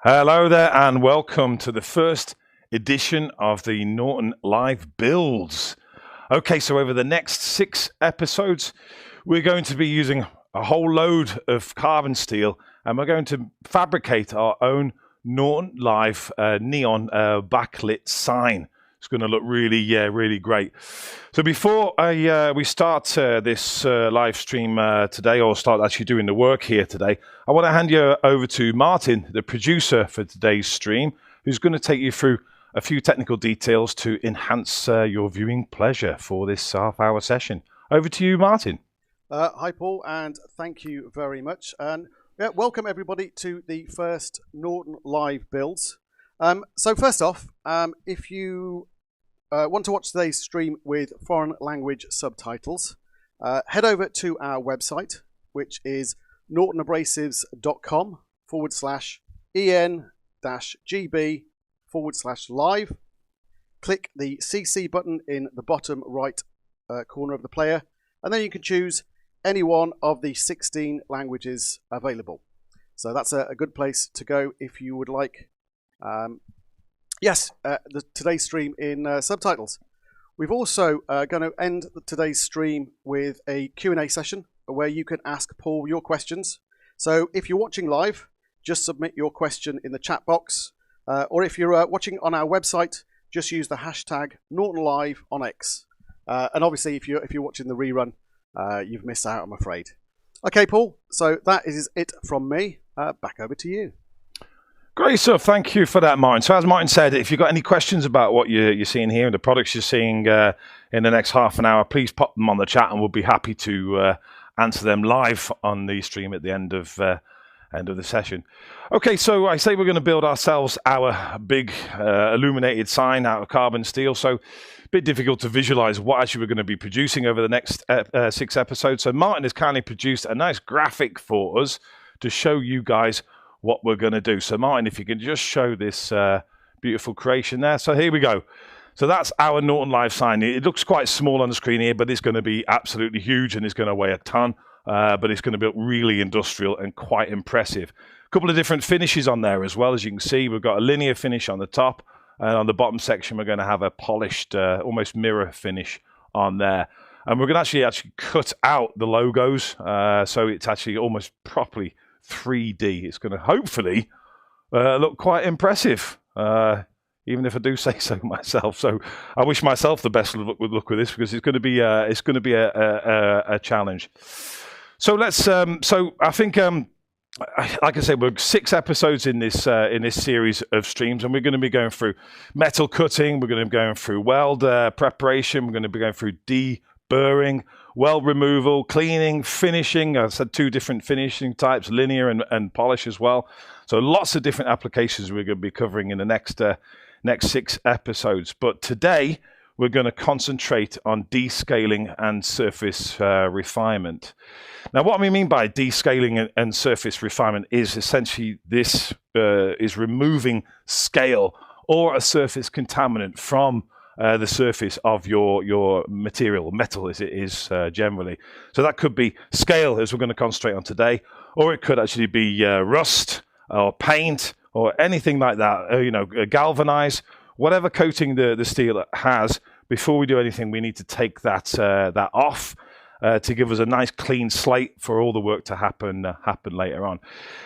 Hello there and welcome to the first edition of the Norton Live Builds. Okay, so over the next 6 episodes, we're going to be using a whole load of carbon steel and we're going to fabricate our own Norton Live neon backlit sign. It's going to look really great. So before we start this live stream today, or start actually doing the work here today, I want to hand you over to Martin, the producer for today's stream, who's going to take you through a few technical details to enhance your viewing pleasure for this half-hour session. Over to you, Martin. Hi, Paul, and thank you very much. And welcome everybody to the first Norton Live Builds. So first off, if you want to watch today's stream with foreign language subtitles, head over to our website, which is nortonabrasives.com/en-gb/live. Click the CC button in the bottom right corner of the player, and then you can choose any one of the 16 languages available. So that's a good place to go if you would like today's stream in subtitles. We've also going to end today's stream with a Q&A session where you can ask Paul your questions. So if you're watching live, just submit your question in the chat box. Or if you're watching on our website, just use the hashtag NortonLive on X. And obviously, if you're watching the rerun, you've missed out, I'm afraid. Okay, Paul, so that is it from me. Back over to you. Great stuff. Thank you for that, Martin. So as Martin said, if you've got any questions about what you're seeing here and the products you're seeing in the next half an hour, please pop them on the chat and we'll be happy to answer them live on the stream at the end of the session. Okay, so I say we're going to build ourselves our big illuminated sign out of carbon steel. So a bit difficult to visualize what actually we're going to be producing over the next 6 episodes. So Martin has kindly produced a nice graphic for us to show you guys what we're going to do. So Martin, if you can just show this beautiful creation there. So here we go. So that's our Norton Live sign. It looks quite small on the screen here, but it's going to be absolutely huge and it's going to weigh a ton. But it's going to be really industrial and quite impressive. A couple of different finishes on there as well. As you can see, we've got a linear finish on the top, and on the bottom section we're going to have a polished, almost mirror finish on there. And we're going to actually cut out the logos, so it's actually almost properly 3D. It's going to hopefully look quite impressive, even if I do say so myself. So I wish myself the best luck with this, because it's going to be a challenge. So let's. So I think, like I said, we're 6 episodes in this series of streams, and we're going to be going through metal cutting. We're going to be going through weld preparation. We're going to be going through deburring, weld removal, cleaning, finishing. I said 2 different finishing types, linear and polish as well. So lots of different applications we're going to be covering in the next 6 episodes. But today we're going to concentrate on descaling and surface refinement. Now, what we mean by descaling and surface refinement is essentially this is removing scale or a surface contaminant from the surface of your material, metal as it is generally. So that could be scale, as we're going to concentrate on today, or it could actually be rust or paint or anything like that. Galvanize, whatever coating the steel has. Before we do anything, we need to take that off to give us a nice clean slate for all the work to happen later on.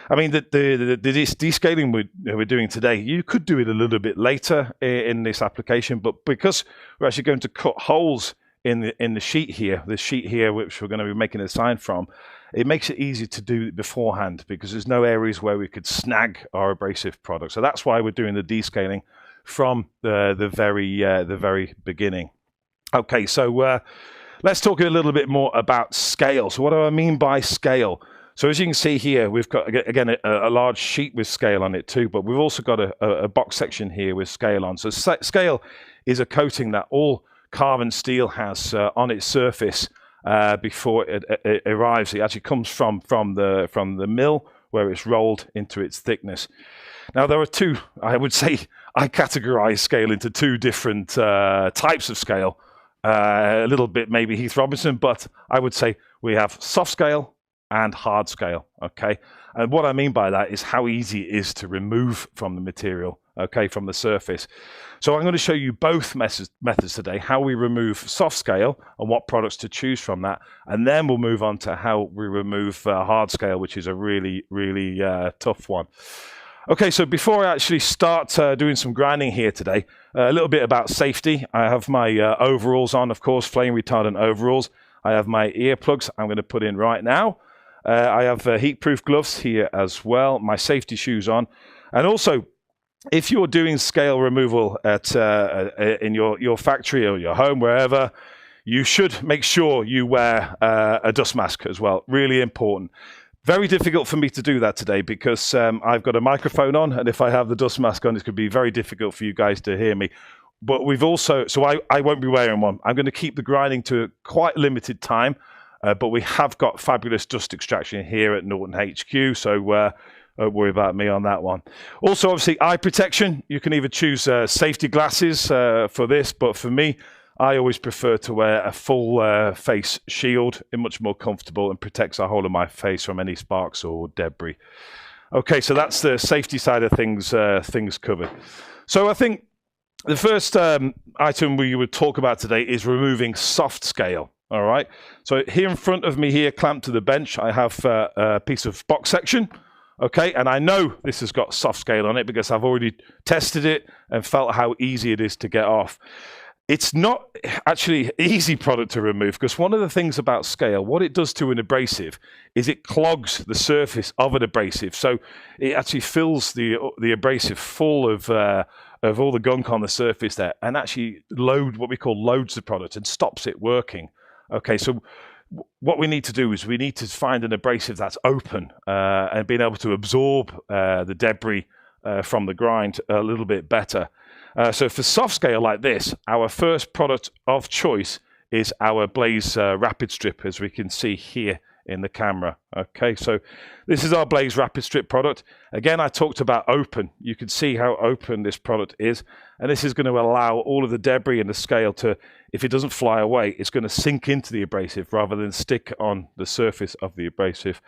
I mean, the descaling we're doing today, you could do it a little bit later in this application, but because we're actually going to cut holes in the sheet here, which we're going to be making a sign from, it makes it easy to do it beforehand because there's no areas where we could snag our abrasive product. So that's why we're doing the descaling from the very beginning. Okay, so let's talk a little bit more about scale. So what do I mean by scale? So as you can see here, we've got, again, a large sheet with scale on it too, but we've also got a box section here with scale on. So scale is a coating that all carbon steel has on its surface before it arrives. It actually comes from the mill where it's rolled into its thickness. Now, there are 2, I would say, I categorize scale into 2 different types of scale. A little bit maybe Heath Robinson, but I would say we have soft scale and hard scale, okay? And what I mean by that is how easy it is to remove from the material, okay, from the surface. So I'm going to show you both methods today, how we remove soft scale and what products to choose from that. And then we'll move on to how we remove hard scale, which is a really, really tough one. Okay, so before I actually start doing some grinding here today, a little bit about safety. I have my overalls on, of course, flame retardant overalls. I have my earplugs I'm going to put in right now. I have heat-proof gloves here as well, my safety shoes on. And also, if you're doing scale removal at in your factory or your home, wherever, you should make sure you wear a dust mask as well. Really important. Very difficult for me to do that today because I've got a microphone on, and if I have the dust mask on, it's going to be very difficult for you guys to hear me. But we've also, so I won't be wearing one. I'm going to keep the grinding to quite limited time, but we have got fabulous dust extraction here at Norton HQ, so don't worry about me on that one. Also, obviously, eye protection. You can either choose safety glasses for this, but for me, I always prefer to wear a full face shield. It's much more comfortable and protects the whole of my face from any sparks or debris. Okay, so that's the safety side of things covered. So I think the first item we would talk about today is removing soft scale. All right, so here in front of me here, clamped to the bench, I have a piece of box section. Okay, and I know this has got soft scale on it because I've already tested it and felt how easy it is to get off. It's not actually an easy product to remove because one of the things about scale, what it does to an abrasive is it clogs the surface of an abrasive. So it actually fills the abrasive full of all the gunk on the surface there, and actually what we call loads the product and stops it working. Okay, so what we need to do is we need to find an abrasive that's open and being able to absorb the debris from the grind a little bit better. So for soft scale like this, our first product of choice is our Blaze Rapid Strip, as we can see here in the camera. Okay, so this is our Blaze Rapid Strip product. Again, I talked about open. You can see how open this product is, and this is going to allow all of the debris in the scale to, if it doesn't fly away, it's going to sink into the abrasive rather than stick on the surface of the abrasive.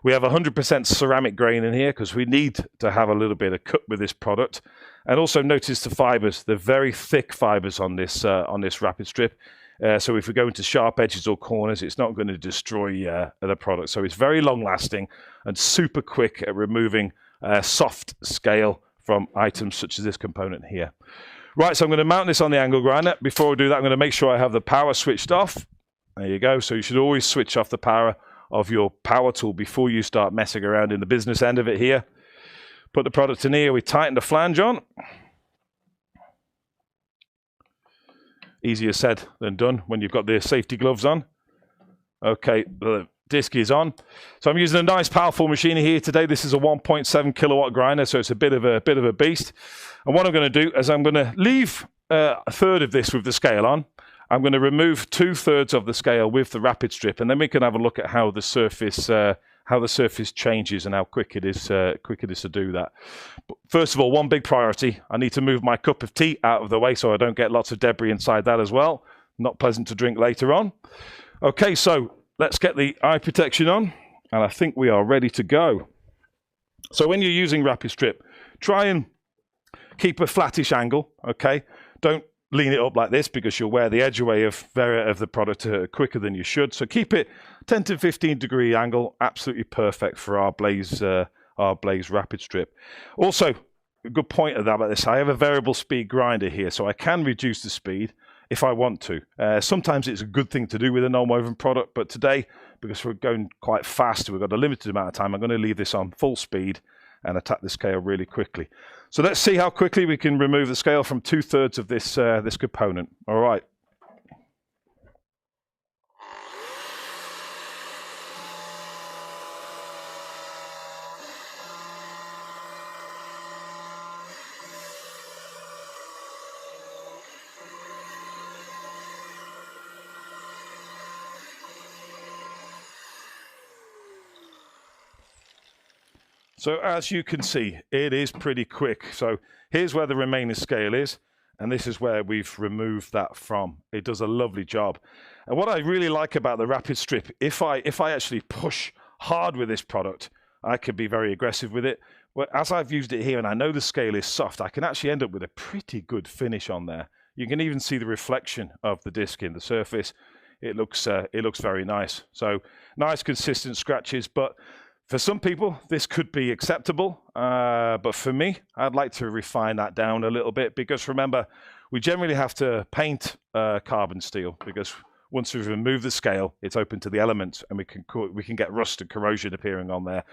We have 100% ceramic grain in here because we need to have a little bit of cut with this product. And also notice the fibers, they're very thick fibers on this Rapid Strip. So if we go into sharp edges or corners, it's not going to destroy the product. So it's very long lasting and super quick at removing soft scale from items such as this component here. Right, so I'm going to mount this on the angle grinder. Before I do that, I'm going to make sure I have the power switched off. There you go. So you should always switch off the power of your power tool before you start messing around in the business end of it here. Put the product in here, we tighten the flange on. Easier said than done when you've got the safety gloves on. Okay, the disc is on. So I'm using a nice powerful machine here today. This is a 1.7 kilowatt grinder, so it's a bit of a beast. And what I'm going to do is I'm going to leave a third of this with the scale on. I'm going to remove 2/3 of the scale with the Rapid Strip, and then we can have a look at how the surface changes and how quick it is to do that. But first of all, one big priority, I need to move my cup of tea out of the way so I don't get lots of debris inside that as well. Not pleasant to drink later on. Okay, so let's get the eye protection on, and I think we are ready to go. So when you're using Rapid Strip, try and keep a flattish angle, okay? Don't lean it up like this because you'll wear the edge away of the product quicker than you should. So keep it 10 to 15 degree angle, absolutely perfect for our Blaze Rapid Strip. Also, a good point about this, I have a variable speed grinder here, so I can reduce the speed if I want to. Sometimes it's a good thing to do with a non-woven product, but today, because we're going quite fast, we've got a limited amount of time, I'm going to leave this on full speed and attack the scale really quickly. So let's see how quickly we can remove the scale from 2/3 of this component. All right. So as you can see, it is pretty quick. So here's where the remaining scale is, and this is where we've removed that from. It does a lovely job. And what I really like about the Rapid Strip, if I actually push hard with this product, I could be very aggressive with it. Well, as I've used it here and I know the scale is soft, I can actually end up with a pretty good finish on there. You can even see the reflection of the disc in the surface. It looks very nice. So nice consistent scratches, but for some people this could be acceptable. But for me, I'd like to refine that down a little bit, because remember, we generally have to paint carbon steel, because once we've removed the scale, it's open to the elements, and we can get rust and corrosion appearing on there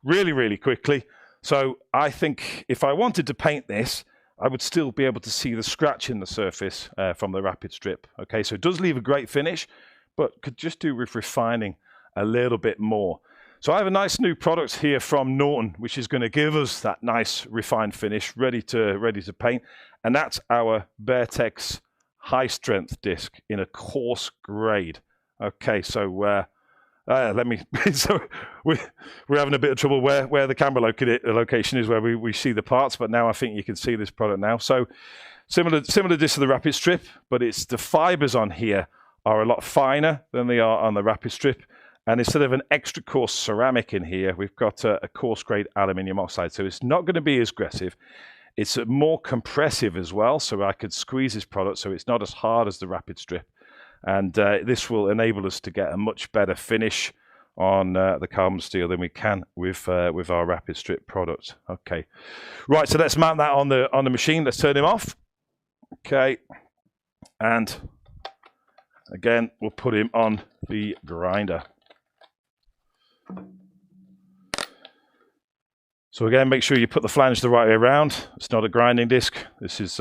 really, really quickly. So I think if I wanted to paint this, I would still be able to see the scratch in the surface from the rapid strip. Okay, so it does leave a great finish, but could just do with refining a little bit more. So I have a nice new product here from Norton, which is going to give us that nice refined finish, ready to paint, and that's our Vertex high strength disc in a coarse grade. Okay, so so we're having a bit of trouble where the camera location is, where we see the parts, but now I think you can see this product now. So similar disc to the rapid strip, but it's the fibers on here are a lot finer than they are on the rapid strip, and instead of an extra coarse ceramic in here, we've got a coarse grade aluminium oxide. So it's not going to be as aggressive. It's more compressive as well, so I could squeeze this product so it's not as hard as the rapid strip. And this will enable us to get a much better finish on the carbon steel than we can with our rapid strip product. Okay, right, so let's mount that on the machine. Let's turn him off. Okay, and again, we'll put him on the grinder. So again, make sure you put the flange the right way around. It's not a grinding disc. This is,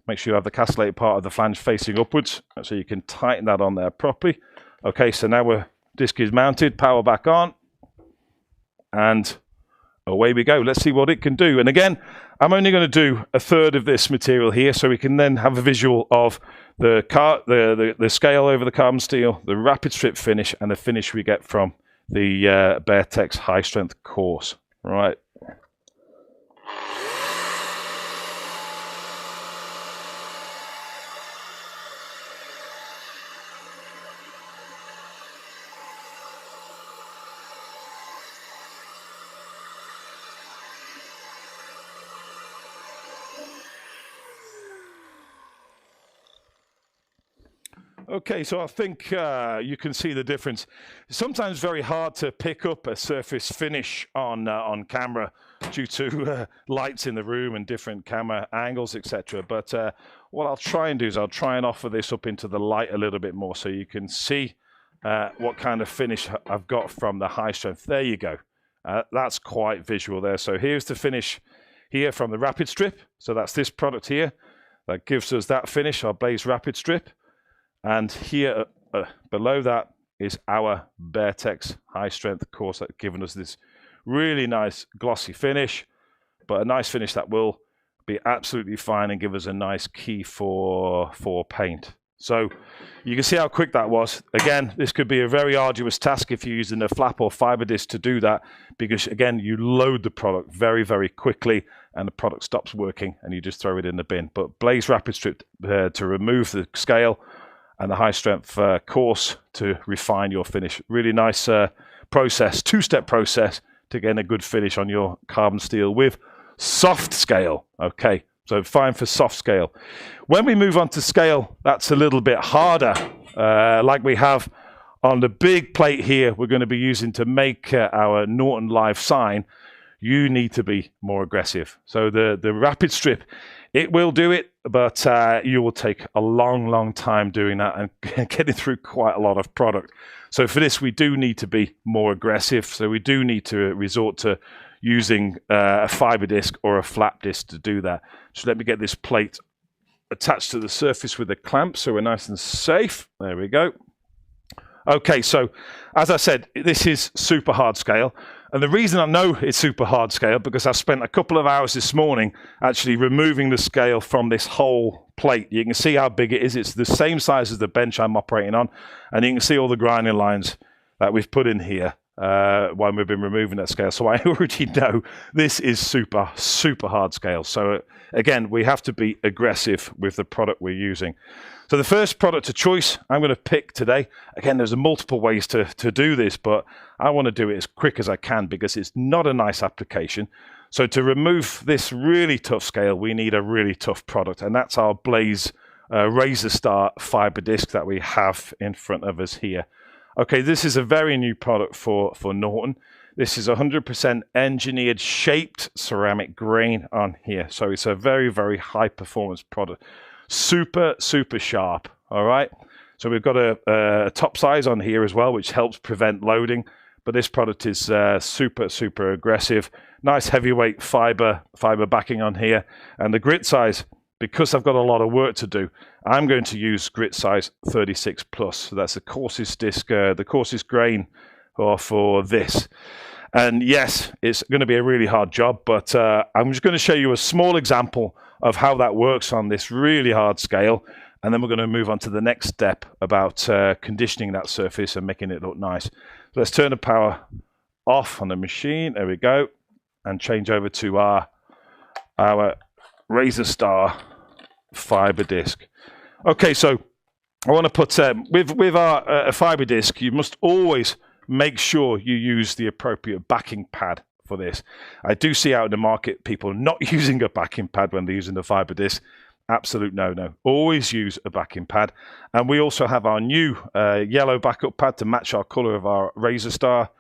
make sure you have the castellated part of the flange facing upwards, so you can tighten that on there properly. Okay, so now our disc is mounted, power back on, and away we go. Let's see what it can do. And again, I'm only going to do a third of this material here, so we can then have a visual of the scale over the carbon steel, the rapid strip finish, and the finish we get from the Vertex high strength coarse. Right. Okay, so I think you can see the difference. It's sometimes very hard to pick up a surface finish on camera due to lights in the room and different camera angles, etc. But what I'll try and do is I'll try and offer this up into the light a little bit more, so you can see what kind of finish I've got from the high strength. There you go. That's quite visual there. So here's the finish here from the rapid strip. So that's this product here that gives us that finish, our Blaze rapid strip. And here below that is our Vertex high strength coarse, that's given us this really nice glossy finish, but a nice finish that will be absolutely fine and give us a nice key for paint. So you can see how quick that was. Again, this could be a very arduous task if you're using a flap or fiber disc to do that, because again, you load the product very, very quickly and the product stops working and you just throw it in the bin. But Blaze rapid strip to remove the scale, and the high strength coarse to refine your finish. Really nice process, two-step process to get a good finish on your carbon steel with soft scale. Okay, so fine for soft scale. When we move on to scale, that's a little bit harder. Like we have on the big plate here, we're going to be using to make our Norton Live sign. You need to be more aggressive. So the rapid strip, it will do it, but you will take a long, long time doing that and getting through quite a lot of product. So for this, we do need to be more aggressive. So we do need to resort to using a fiber disc or a flap disc to do that. So let me get this plate attached to the surface with a clamp so we're nice and safe. There we go. Okay, so as I said, this is super hard scale. And the reason I know it's super hard scale, because I spent a couple of hours this morning actually removing the scale from this whole plate. You can see how big it is. It's the same size as the bench I'm operating on. And you can see all the grinding lines that we've put in here. when we've been removing that scale. So I already know this is super, super hard scale. So again, we have to be aggressive with the product we're using. So the first product of choice I'm going to pick today, again, there's multiple ways to do this, but I want to do it as quick as I can because it's not a nice application. So to remove this really tough scale, we need a really tough product, and that's our Blaze Razor Star fiber disc that we have in front of us here. Okay, this is a very new product for Norton. This is 100% engineered shaped ceramic grain on here. So it's a very, very high performance product. Super, super sharp, all right? So we've got a top size on here as well, which helps prevent loading. But this product is super, super aggressive. Nice heavyweight fiber backing on here. And the grit size, because I've got a lot of work to do, I'm going to use grit size 36 plus. So that's the coarsest disc, the coarsest grain for this. And yes, it's going to be a really hard job, but I'm just going to show you a small example of how that works on this really hard scale. And then we're going to move on to the next step about conditioning that surface and making it look nice. So let's turn the power off on the machine. There we go. And change over to our Razor Star fiber disc. Okay, so I want to put with our fiber disc, you must always make sure you use the appropriate backing pad for this. I do see out in the market people not using a backing pad when they're using the fiber disc. Absolute no. Always use a backing pad. And we also have our new yellow backup pad to match our color of our Razor Star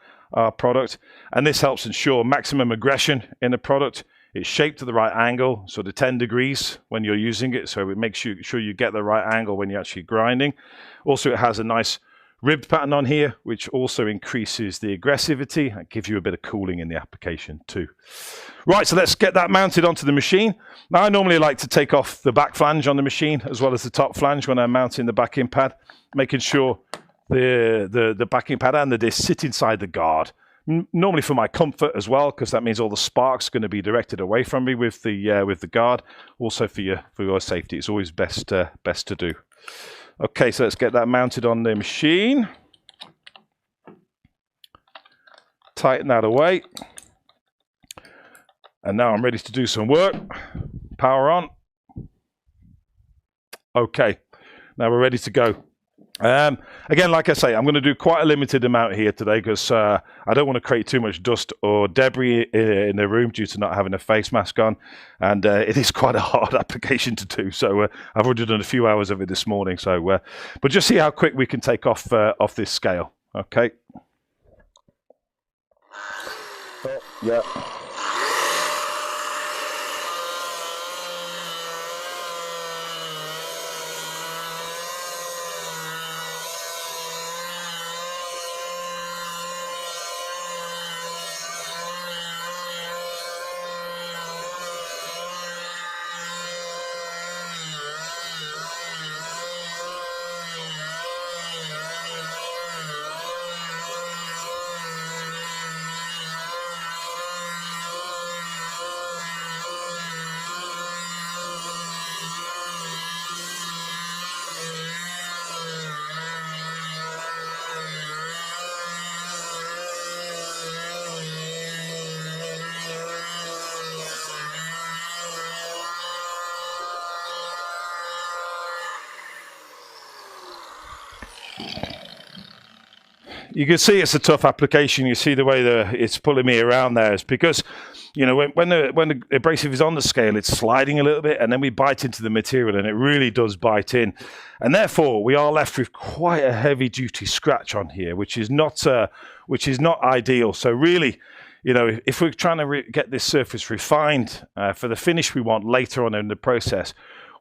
product. And this helps ensure maximum aggression in the product. It's shaped to the right angle, so the 10 degrees when you're using it, so it makes sure you get the right angle when you're actually grinding. Also, it has a nice ribbed pattern on here, which also increases the aggressivity and gives you a bit of cooling in the application too. Right, so let's get that mounted onto the machine. Now, I normally like to take off the back flange on the machine as well as the top flange when I'm mounting the backing pad, making sure the backing pad and the disc sit inside the guard. Normally for my comfort as well, because that means all the sparks are going to be directed away from me with the guard. Also for your safety, it's always best to do. Okay, so let's get that mounted on the machine. Tighten that away. And now I'm ready to do some work. Power on. Okay, now we're ready to go. Again, like I say, I'm going to do quite a limited amount here today because I don't want to create too much dust or debris in the room due to not having a face mask on, and it is quite a hard application to do. So I've already done a few hours of it this morning. So, but just see how quick we can take off this scale. Okay. Oh, yeah. You can see it's a tough application. You see the way it's pulling me around there. It's because, you know, when the abrasive is on the scale, it's sliding a little bit, and then we bite into the material, and it really does bite in. And therefore, we are left with quite a heavy-duty scratch on here, which is not ideal. So really, you know, if we're trying to get this surface refined for the finish we want later on in the process,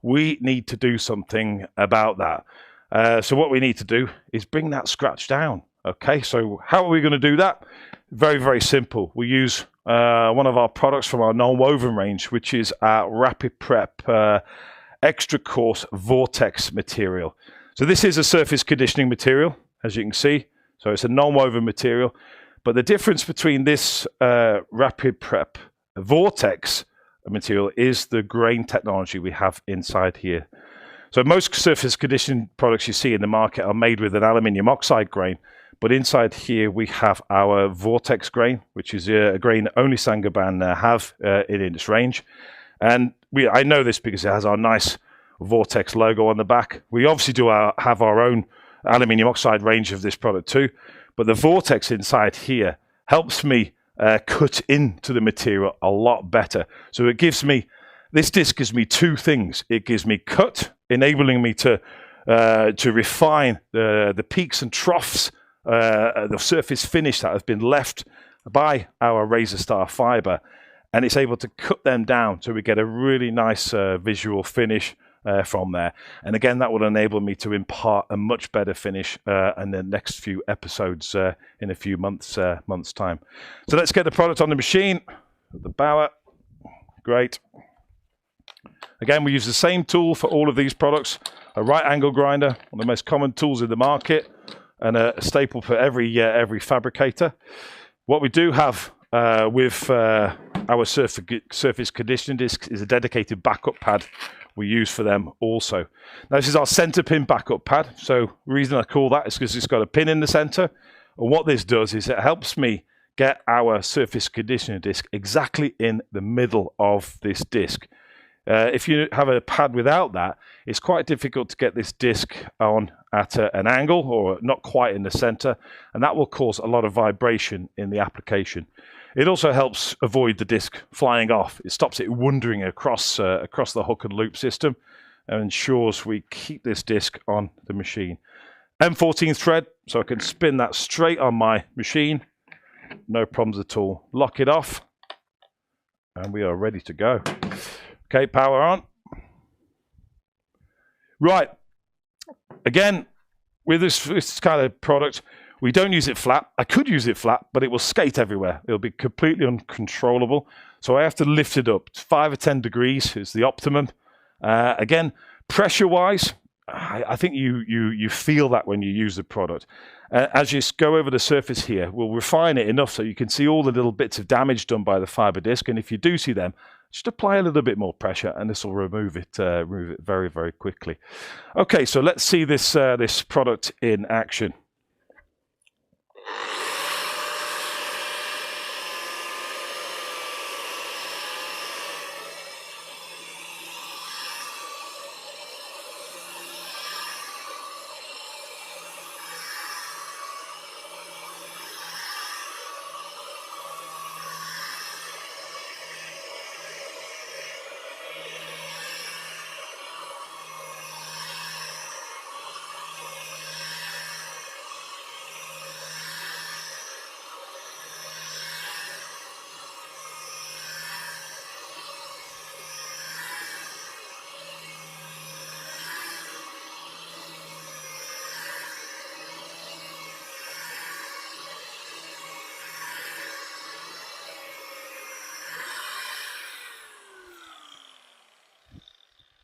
we need to do something about that. So what we need to do is bring that scratch down. Okay, so how are we going to do that? Very, very simple. We use one of our products from our non-woven range, which is our Rapid Prep extra coarse vortex material. So this is a surface conditioning material, as you can see. So it's a non-woven material. But the difference between this Rapid Prep vortex material is the grain technology we have inside here. So most surface conditioning products you see in the market are made with an aluminium oxide grain. But inside here we have our vortex grain, which is a grain that only Saint-Gobain have in its range. And I know this because it has our nice vortex logo on the back. We obviously do have our own aluminium oxide range of this product too, but the vortex inside here helps me cut into the material a lot better. So this disc gives me two things. It gives me cut, enabling me to refine the peaks and troughs, the surface finish that have been left by our Razor Star fiber, and it's able to cut them down so we get a really nice visual finish from there. And again, that will enable me to impart a much better finish in the next few episodes in a few months time. So let's get the product on the machine. The Bauer, great. Again, we use the same tool for all of these products, a right angle grinder, one of the most common tools in the market, and a staple for every fabricator. What we do have with our surface conditioning discs is a dedicated backup pad we use for them also. Now, this is our center pin backup pad. So the reason I call that is because it's got a pin in the center. And what this does is it helps me get our surface conditioning disc exactly in the middle of this disc. If you have a pad without that, it's quite difficult to get this disc on at an angle or not quite in the center, and that will cause a lot of vibration in the application. It also helps avoid the disc flying off. It stops it wandering across the hook and loop system and ensures we keep this disc on the machine. M14 thread, so I can spin that straight on my machine. No problems at all. Lock it off, and we are ready to go. Okay, power on. Right. Again, with this kind of product, we don't use it flat. I could use it flat, but it will skate everywhere. It'll be completely uncontrollable. So I have to lift it up. 5 or 10 degrees is the optimum. Again, pressure-wise, I think you feel that when you use the product. As you go over the surface here, we'll refine it enough so you can see all the little bits of damage done by the fiber disc. And if you do see them, just apply a little bit more pressure and this will remove it very, very quickly. Okay, so let's see this product in action.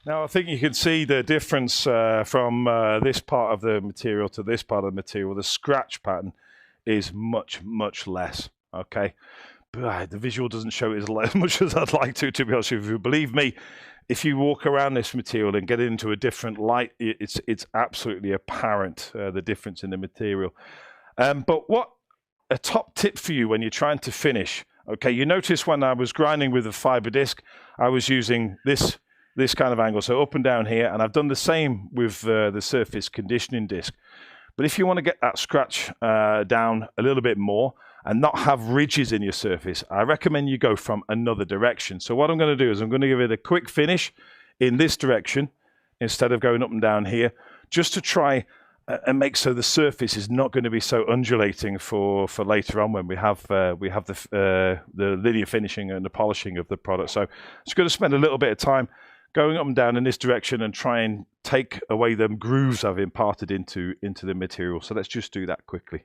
Now, I think you can see the difference from this part of the material to this part of the material. The scratch pattern is much, much less, okay? But the visual doesn't show it as much as I'd like to be honest with you. Believe me, if you walk around this material and get it into a different light, it's absolutely apparent, the difference in the material. But what a top tip for you when you're trying to finish, okay, you notice when I was grinding with a fiber disc, I was using this kind of angle, so up and down here, and I've done the same with the surface conditioning disc. But if you want to get that scratch down a little bit more and not have ridges in your surface, I recommend you go from another direction. So what I'm going to do is I'm going to give it a quick finish in this direction instead of going up and down here, just to try and make so the surface is not going to be so undulating for later on when we have the linear finishing and the polishing of the product. So it's going to spend a little bit of time going up and down in this direction and try and take away them grooves I've imparted into the material. So let's just do that quickly.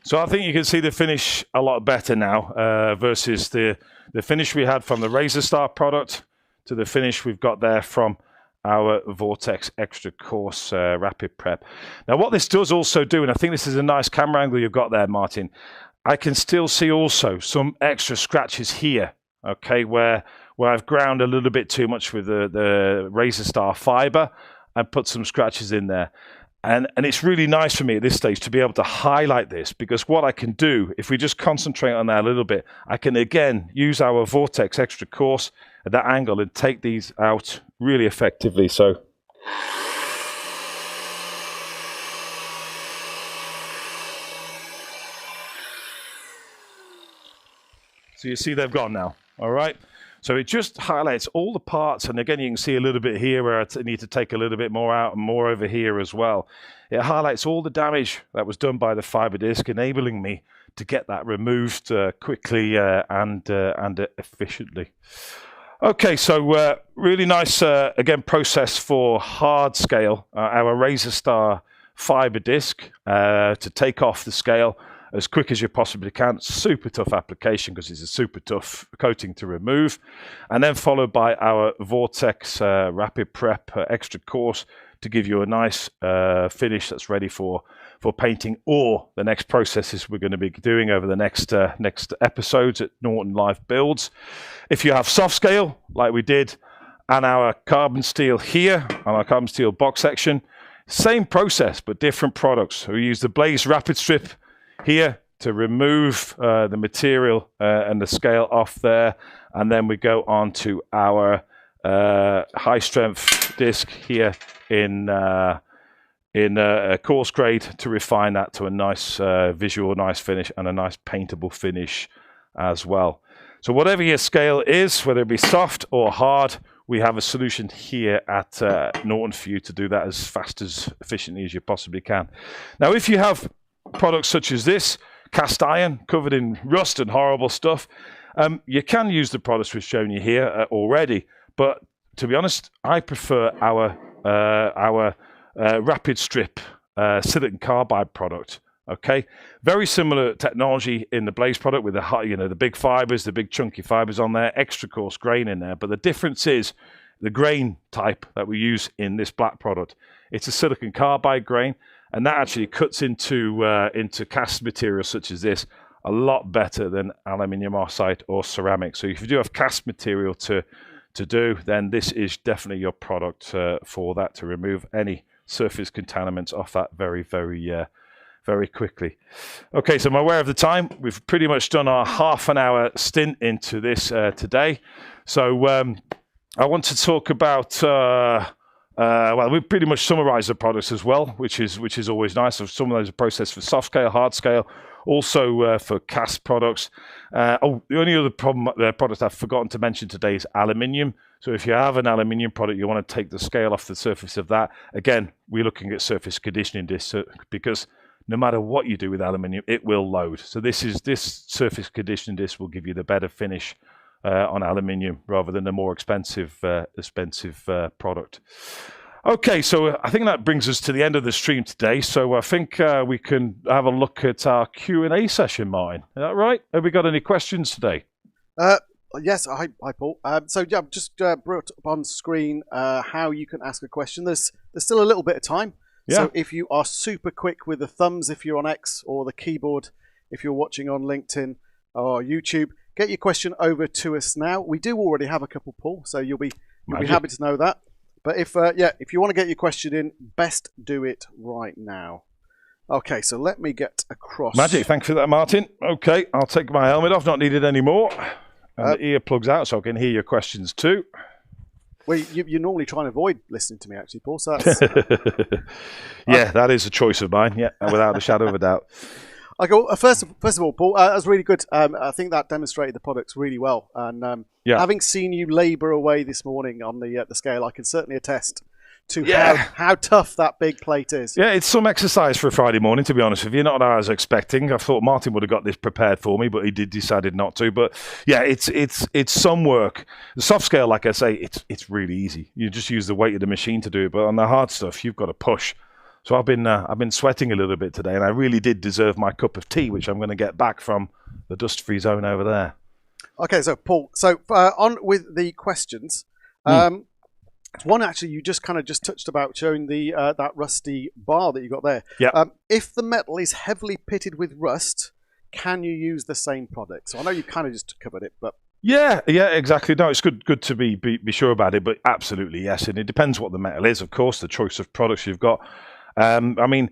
So I think you can see the finish a lot better now versus the finish we had from the Razor Star product to the finish we've got there from our Vortex Extra Coarse Rapid Prep. Now what this does also do, and I think this is a nice camera angle you've got there, Martin, I can still see also some extra scratches here, okay, where I've ground a little bit too much with the Razor Star fiber and put some scratches in there. And it's really nice for me at this stage to be able to highlight this, because what I can do, if we just concentrate on that a little bit, I can again use our Vortex Extra Coarse at that angle and take these out really effectively. So you see they've gone now, all right? So it just highlights all the parts, and again, you can see a little bit here where I need to take a little bit more out and more over here as well. It highlights all the damage that was done by the fiber disc, enabling me to get that removed quickly and efficiently. Okay, so really nice, again, process for hard scale. Our Razor Star fiber disc to take off the scale as quick as you possibly can. Super tough application because it's a super tough coating to remove. And then followed by our Vortex Rapid Prep Extra Coarse to give you a nice finish that's ready for painting or the next processes we're going to be doing over the next episodes at Norton Live Builds. If you have soft scale, like we did, and our carbon steel here, on our carbon steel box section, same process, but different products. We use the Blaze Rapid Strip here to remove the material and the scale off there, and then we go on to our high strength disc here in a coarse grade to refine that to a nice visual, nice finish, and a nice paintable finish as well. So whatever your scale is, whether it be soft or hard, we have a solution here at Norton for you to do that as fast, as efficiently as you possibly can. Now, if you have products such as this, cast iron covered in rust and horrible stuff, you can use the products we've shown you here already, but to be honest, I prefer our Rapid Strip silicon carbide product. Okay, very similar technology in the Blaze product with the big fibers, the big chunky fibers on there, extra coarse grain in there, but the difference is the grain type that we use in this black product. It's a silicon carbide grain, and that actually cuts into cast material such as this a lot better than aluminium oxide or ceramic. So if you do have cast material to do, then this is definitely your product for that, to remove any surface contaminants off that very, very quickly. Okay, so I'm aware of the time. We've pretty much done our half-an-hour stint into this today. So I want to talk about well, we pretty much summarize the products as well, which is always nice. So summarize the process for soft scale, hard scale, also for cast products. The only other product I've forgotten to mention today is aluminium. So if you have an aluminium product, you want to take the scale off the surface of that. Again, we're looking at surface conditioning discs because no matter what you do with aluminium, it will load. So this surface conditioning disc will give you the better finish on aluminium rather than the more expensive product. Okay, so I think that brings us to the end of the stream today. So I think we can have a look at our Q&A session, Martin. Is that right? Have we got any questions today? Yes, hi Paul. So yeah, I've just brought up on screen how you can ask a question. There's still a little bit of time. Yeah. So if you are super quick with the thumbs, if you're on X, or the keyboard, if you're watching on LinkedIn or YouTube, get your question over to us now. We do already have a couple, Paul, so you'll be happy to know that. But if you want to get your question in, best do it right now. Okay, so let me get across. Magic, thank you for that, Martin. Okay, I'll take my helmet off, not needed anymore. And the earplugs out so I can hear your questions too. Well, you normally try and avoid listening to me, actually, Paul. So that's, yeah, that is a choice of mine. Yeah, without a shadow of a doubt. Okay, well, first of all, Paul, that was really good. I think that demonstrated the products really well. And having seen you labour away this morning on the scale, I can certainly attest to how tough that big plate is. Yeah, it's some exercise for a Friday morning, to be honest with you. Not what I was expecting. I thought Martin would have got this prepared for me, but he decided not to. But yeah, it's some work. The soft scale, like I say, it's really easy. You just use the weight of the machine to do it. But on the hard stuff, you've got to push. So I've been sweating a little bit today, and I really did deserve my cup of tea, which I'm going to get back from the dust-free zone over there. Okay, so Paul, on with the questions. One actually you just touched about, showing the that rusty bar that you got there. Yeah. If the metal is heavily pitted with rust, can you use the same product? So I know you kind of just covered it, but Yeah, exactly. No, it's good to be sure about it, but absolutely yes. And it depends what the metal is, of course, the choice of products you've got. I mean,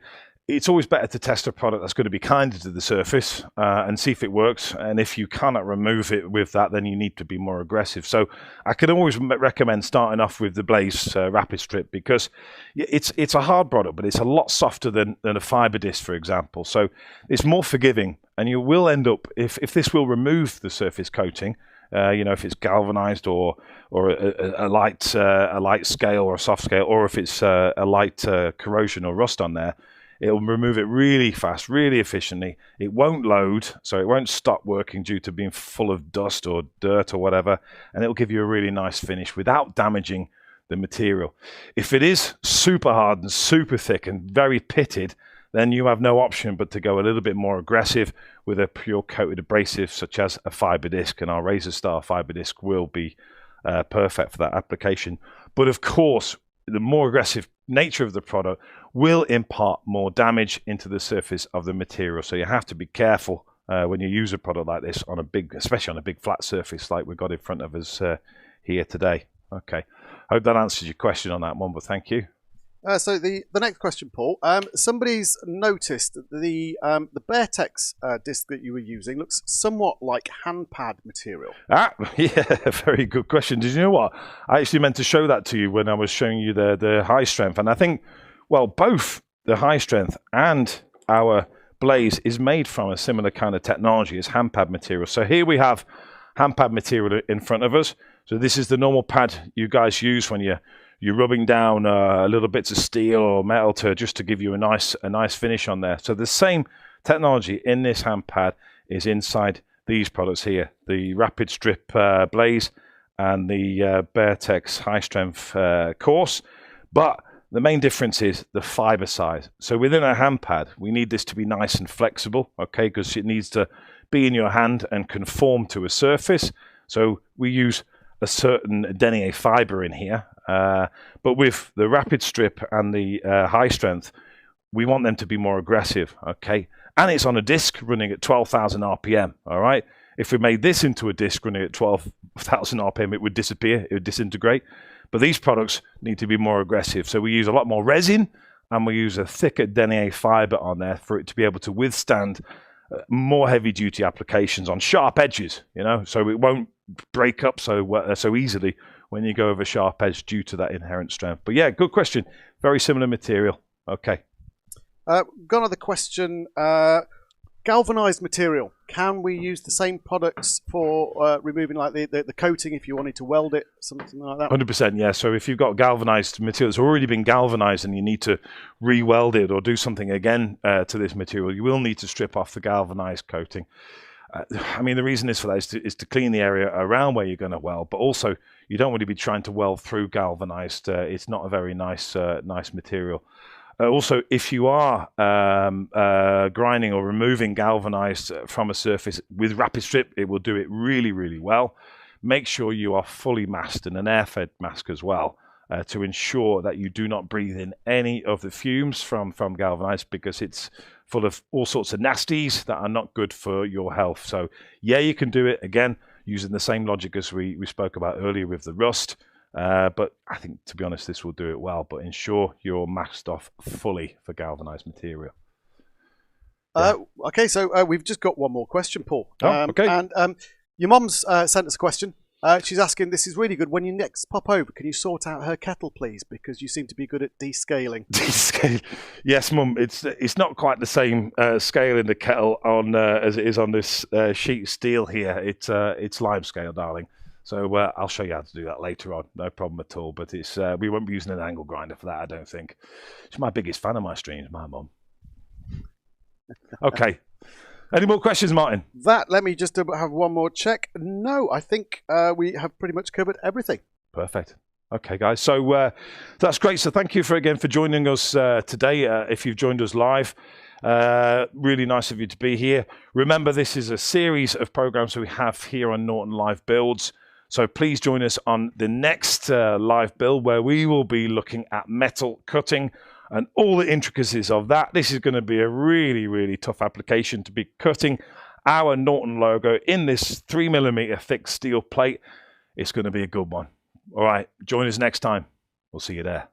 it's always better to test a product that's going to be kinder to the surface and see if it works. And if you cannot remove it with that, then you need to be more aggressive. So I can always recommend starting off with the Blaze Rapid Strip, because it's a hard product, but it's a lot softer than a fiber disc, for example. So it's more forgiving, and you will end up, if this will remove the surface coating, if it's galvanized or a light scale or a soft scale, or if it's a light corrosion or rust on there, it'll remove it really fast, really efficiently. It won't load, so it won't stop working due to being full of dust or dirt or whatever, and it'll give you a really nice finish without damaging the material. If it is super hard and super thick and very pitted, then you have no option but to go a little bit more aggressive with a pure coated abrasive such as a fiber disc, and our Razor Star fiber disc will be perfect for that application. But of course, the more aggressive nature of the product will impart more damage into the surface of the material. So you have to be careful when you use a product like this on especially on a big flat surface like we've got in front of us here today. Okay, hope that answers your question on that one, but thank you. So the next question, Paul. Somebody's noticed that the Beartex disc that you were using looks somewhat like hand pad material. Yeah, very good question. Did you know what? I actually meant to show that to you when I was showing you the high strength, and I think, well, both the high strength and our Blaze is made from a similar kind of technology as hand pad material. So here we have hand pad material in front of us. So this is the normal pad you guys use when you're rubbing down little bits of steel or metal just to give you a nice finish on there. So the same technology in this hand pad is inside these products here, the Rapid Strip Blaze and the Beartex High Strength Coarse. But the main difference is the fiber size. So within a hand pad, we need this to be nice and flexible, okay, because it needs to be in your hand and conform to a surface. So we use a certain denier fiber in here. But with the Rapid Strip and the high strength, we want them to be more aggressive, okay? And it's on a disc running at 12,000 RPM, all right? If we made this into a disc running at 12,000 RPM, it would disappear, it would disintegrate. But these products need to be more aggressive. So we use a lot more resin, and we use a thicker denier fiber on there for it to be able to withstand more heavy-duty applications on sharp edges, so it won't break up so easily when you go over sharp edge due to that inherent strength. But yeah, good question. Very similar material. Okay. Got another question. Galvanized material. Can we use the same products for removing like the coating if you wanted to weld it, something like that? 100%, yeah. So if you've got galvanized material that's already been galvanized and you need to re-weld it or do something again to this material, you will need to strip off the galvanized coating. I mean, the reason is for that is to clean the area around where you're going to weld, but also you don't want to be trying to weld through galvanized. It's not a very nice material. Also, if you are grinding or removing galvanized from a surface with Rapid Strip, it will do it really, really well. Make sure you are fully masked and an air-fed mask as well to ensure that you do not breathe in any of the fumes from galvanized, because it's full of all sorts of nasties that are not good for your health. So yeah, you can do it again using the same logic as we spoke about earlier with the rust. But I think, to be honest, this will do it well. But ensure you're masked off fully for galvanized material. Yeah. Okay, so we've just got one more question, Paul. Okay. And your mum's sent us a question. She's asking, this is really good. When you next pop over, can you sort out her kettle, please? Because you seem to be good at descaling. Descale. Yes, Mum. It's not quite the same scale in the kettle as it is on this sheet steel here. It's lime scale, darling. So I'll show you how to do that later on. No problem at all. But we won't be using an angle grinder for that, I don't think. She's my biggest fan of my streams, my mum. Okay. Any more questions, Martin? Let me just have one more check. No, I think we have pretty much covered everything. Perfect. Okay, guys. So that's great. So thank you again for joining us today. If you've joined us live, really nice of you to be here. Remember, this is a series of programs we have here on Norton Live Builds. So please join us on the next live build, where we will be looking at metal cutting and all the intricacies of that. This is going to be a really, really tough application to be cutting our Norton logo in this 3mm thick steel plate. It's going to be a good one. All right, join us next time. We'll see you there.